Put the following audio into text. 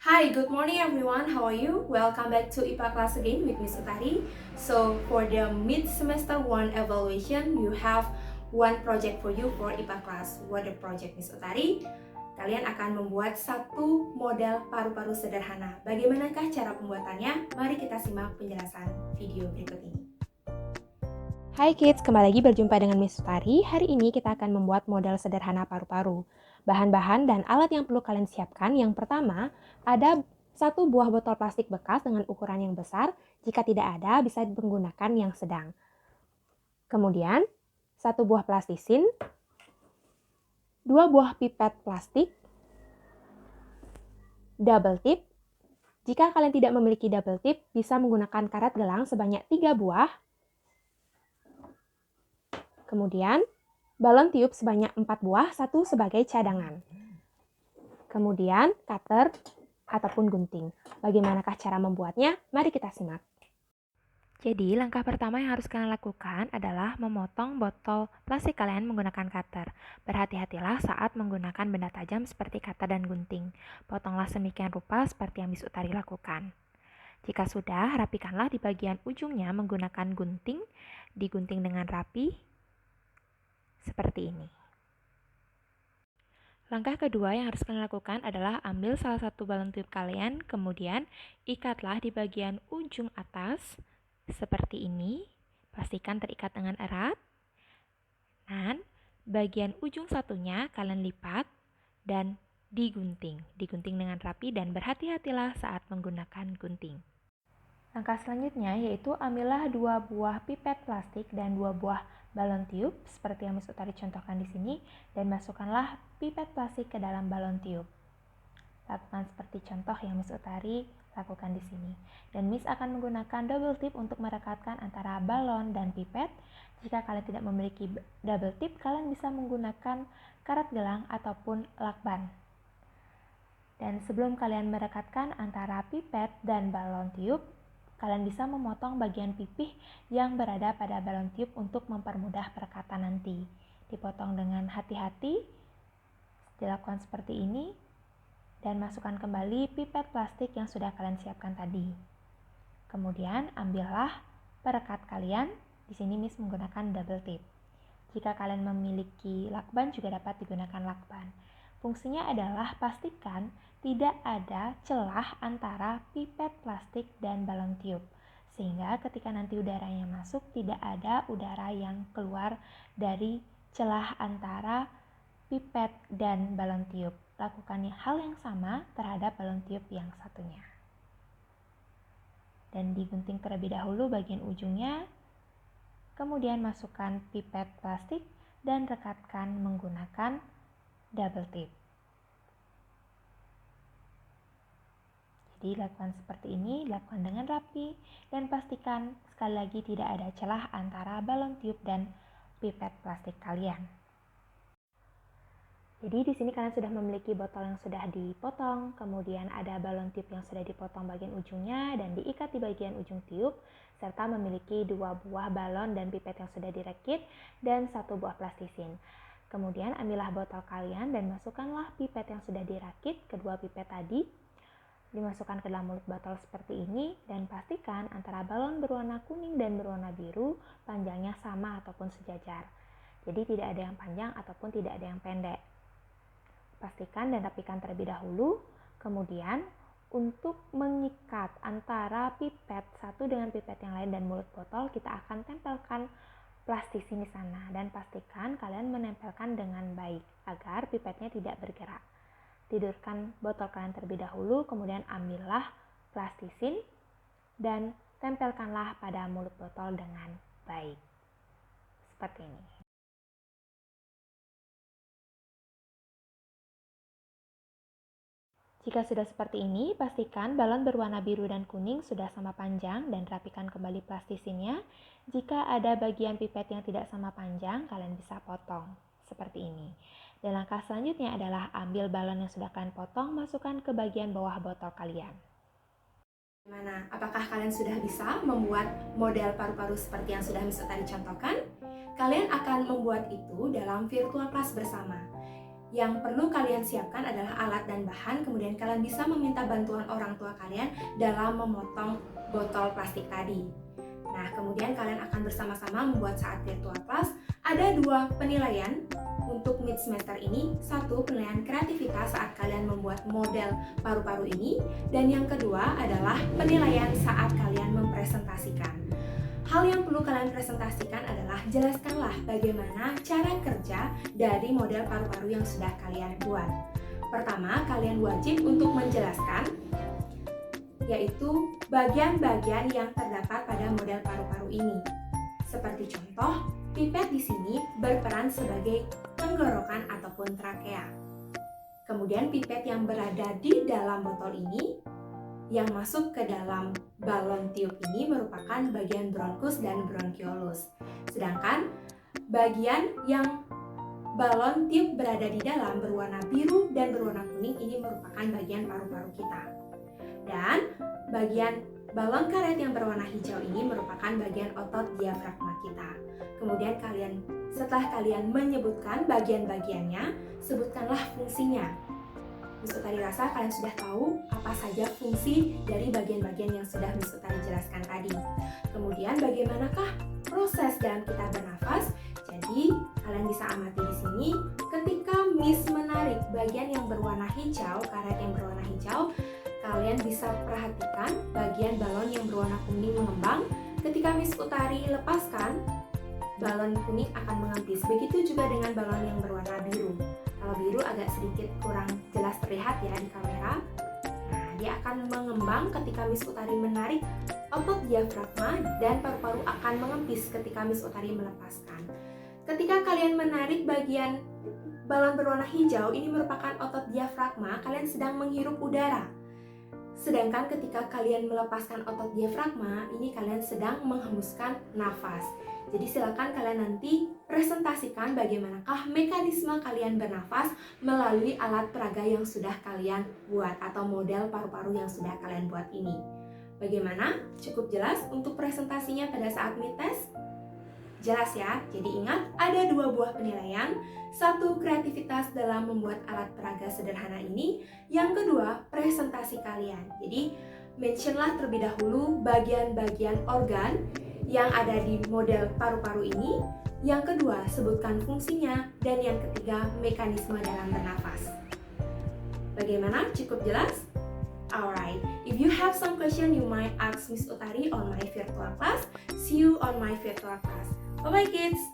Hi, good morning everyone. How are you? Welcome back to IPA class again with Miss Utari. So, for the mid-semester 1 evaluation, you have one project for you for IPA class. What the project, Miss Utari? Kalian akan membuat satu model paru-paru sederhana. Bagaimanakah cara pembuatannya? Mari kita simak penjelasan video berikut ini. Hai kids, kembali lagi berjumpa dengan Miss Utari. Hari ini kita akan membuat model sederhana paru-paru. Bahan-bahan dan alat yang perlu kalian siapkan, yang pertama, ada satu buah botol plastik bekas dengan ukuran yang besar. Jika tidak ada, bisa menggunakan yang sedang. Kemudian, satu buah plastisin, dua buah pipet plastik, double tip. Jika kalian tidak memiliki double tip, bisa menggunakan karet gelang sebanyak 3 buah. Kemudian, balon tiup sebanyak 4 buah, satu sebagai cadangan. Kemudian, cutter ataupun gunting. Bagaimanakah cara membuatnya? Mari kita simak. Jadi, langkah pertama yang harus kalian lakukan adalah memotong botol plastik kalian menggunakan cutter. Berhati-hatilah saat menggunakan benda tajam seperti cutter dan gunting. Potonglah semikian rupa seperti yang Miss Utari lakukan. Jika sudah, rapikanlah di bagian ujungnya menggunakan gunting, digunting dengan rapi, seperti ini. Langkah kedua yang harus kalian lakukan adalah ambil salah satu balon tiup kalian, kemudian ikatlah di bagian ujung atas, seperti ini. Pastikan terikat dengan erat. Dan bagian ujung satunya kalian lipat dan digunting. Digunting dengan rapi dan berhati-hatilah saat menggunakan gunting. Langkah selanjutnya yaitu ambillah 2 buah pipet plastik dan 2 buah balon tiup seperti yang Miss Utari contohkan di sini, dan masukkanlah pipet plastik ke dalam balon tiup. Lakukan seperti contoh yang Miss Utari lakukan di sini. Dan Miss akan menggunakan double tip untuk merekatkan antara balon dan pipet. Jika kalian tidak memiliki double tip, kalian bisa menggunakan karet gelang ataupun lakban. Dan sebelum kalian merekatkan antara pipet dan balon tiup, kalian bisa memotong bagian pipih yang berada pada balon tiup untuk mempermudah perekatan nanti. Dipotong dengan hati-hati, dilakukan seperti ini, dan masukkan kembali pipet plastik yang sudah kalian siapkan tadi. Kemudian ambillah perekat kalian, di sini Miss menggunakan double tip. Jika kalian memiliki lakban juga dapat digunakan lakban. Fungsinya adalah pastikan tidak ada celah antara pipet plastik dan balon tiup, sehingga ketika nanti udaranya masuk tidak ada udara yang keluar dari celah antara pipet dan balon tiup. Lakukan hal yang sama terhadap balon tiup yang satunya. Dan digunting terlebih dahulu bagian ujungnya, kemudian masukkan pipet plastik dan rekatkan menggunakan double tip. Jadi lakukan seperti ini, lakukan dengan rapi, dan pastikan sekali lagi tidak ada celah antara balon tiup dan pipet plastik kalian. Jadi di sini kalian sudah memiliki botol yang sudah dipotong, kemudian ada balon tiup yang sudah dipotong bagian ujungnya dan diikat di bagian ujung tiup, serta memiliki 2 buah balon dan pipet yang sudah direkit dan 1 buah plastisin. Kemudian ambillah botol kalian dan masukkanlah pipet yang sudah dirakit, kedua pipet tadi, dimasukkan ke dalam mulut botol seperti ini, dan pastikan antara balon berwarna kuning dan berwarna biru panjangnya sama ataupun sejajar. Jadi tidak ada yang panjang ataupun tidak ada yang pendek. Pastikan dan rapikan terlebih dahulu. Kemudian untuk mengikat antara pipet satu dengan pipet yang lain dan mulut botol, kita akan tempelkan plastisin di sana, dan pastikan kalian menempelkan dengan baik agar pipetnya tidak bergerak. Tidurkan botol kalian terlebih dahulu, kemudian ambillah plastisin dan tempelkanlah pada mulut botol dengan baik. Seperti ini. Jika sudah seperti ini, pastikan balon berwarna biru dan kuning sudah sama panjang dan rapikan kembali plastisinnya. Jika ada bagian pipet yang tidak sama panjang, kalian bisa potong seperti ini. Dan langkah selanjutnya adalah ambil balon yang sudah kalian potong, masukkan ke bagian bawah botol kalian. Gimana? Apakah kalian sudah bisa membuat model paru-paru seperti yang sudah Miss Utari contohkan? Kalian akan membuat itu dalam virtual class bersama. Yang perlu kalian siapkan adalah alat dan bahan, kemudian kalian bisa meminta bantuan orang tua kalian dalam memotong botol plastik tadi. Nah, kemudian kalian akan bersama-sama membuat saat virtual class. Ada 2 penilaian untuk mid semester ini. 1, penilaian kreativitas saat kalian membuat model paru-paru ini, dan yang kedua adalah penilaian saat kalian mempresentasikan. Hal yang perlu kalian presentasikan adalah jelaskanlah bagaimana cara kerja dari model paru-paru yang sudah kalian buat. Pertama, kalian wajib untuk menjelaskan yaitu bagian-bagian yang terdapat pada model paru-paru ini. Seperti contoh, pipet di sini berperan sebagai tenggorokan ataupun trakea. Kemudian pipet yang berada di dalam botol ini yang masuk ke dalam balon tiup ini merupakan bagian bronkus dan bronkiolus. Sedangkan bagian yang balon tiup berada di dalam berwarna biru dan berwarna kuning ini merupakan bagian paru-paru kita. Dan bagian balon karet yang berwarna hijau ini merupakan bagian otot diafragma kita. Kemudian setelah kalian menyebutkan bagian-bagiannya, sebutkanlah fungsinya. Miss Utari rasa kalian sudah tahu apa saja fungsi dari bagian-bagian yang sudah Miss Utari jelaskan tadi. Kemudian bagaimanakah proses dalam kita bernafas? Jadi kalian bisa amati di sini ketika Miss menarik bagian yang berwarna hijau, karet yang berwarna hijau, kalian bisa perhatikan bagian balon yang berwarna kuning mengembang. Ketika Miss Utari lepaskan, balon kuning akan mengempis. Begitu juga dengan balon yang berwarna biru. Kalau biru agak sedikit kurang jelas terlihat ya di kamera. Nah, dia akan mengembang ketika Miss Utari menarik otot diafragma dan paru-paru akan mengempis ketika Miss Utari melepaskan. Ketika kalian menarik bagian balon berwarna hijau, ini merupakan otot diafragma, kalian sedang menghirup udara. Sedangkan ketika kalian melepaskan otot diafragma, ini kalian sedang menghembuskan nafas. Jadi silakan kalian nanti presentasikan bagaimanakah mekanisme kalian bernafas melalui alat peraga yang sudah kalian buat atau model paru-paru yang sudah kalian buat ini. Bagaimana? Cukup jelas untuk presentasinya pada saat mid test? Jelas ya? Jadi ingat, ada 2 buah penilaian. 1, kreativitas dalam membuat alat peraga sederhana ini. Yang kedua, presentasi kalian. Jadi mentionlah terlebih dahulu bagian-bagian organ yang ada di model paru-paru ini. Yang kedua, sebutkan fungsinya. Dan yang ketiga, mekanisme dalam bernafas. Bagaimana? Cukup jelas? Alright, if you have some question you might ask Miss Utari on my virtual class. See you on my virtual class. Bye-bye kids!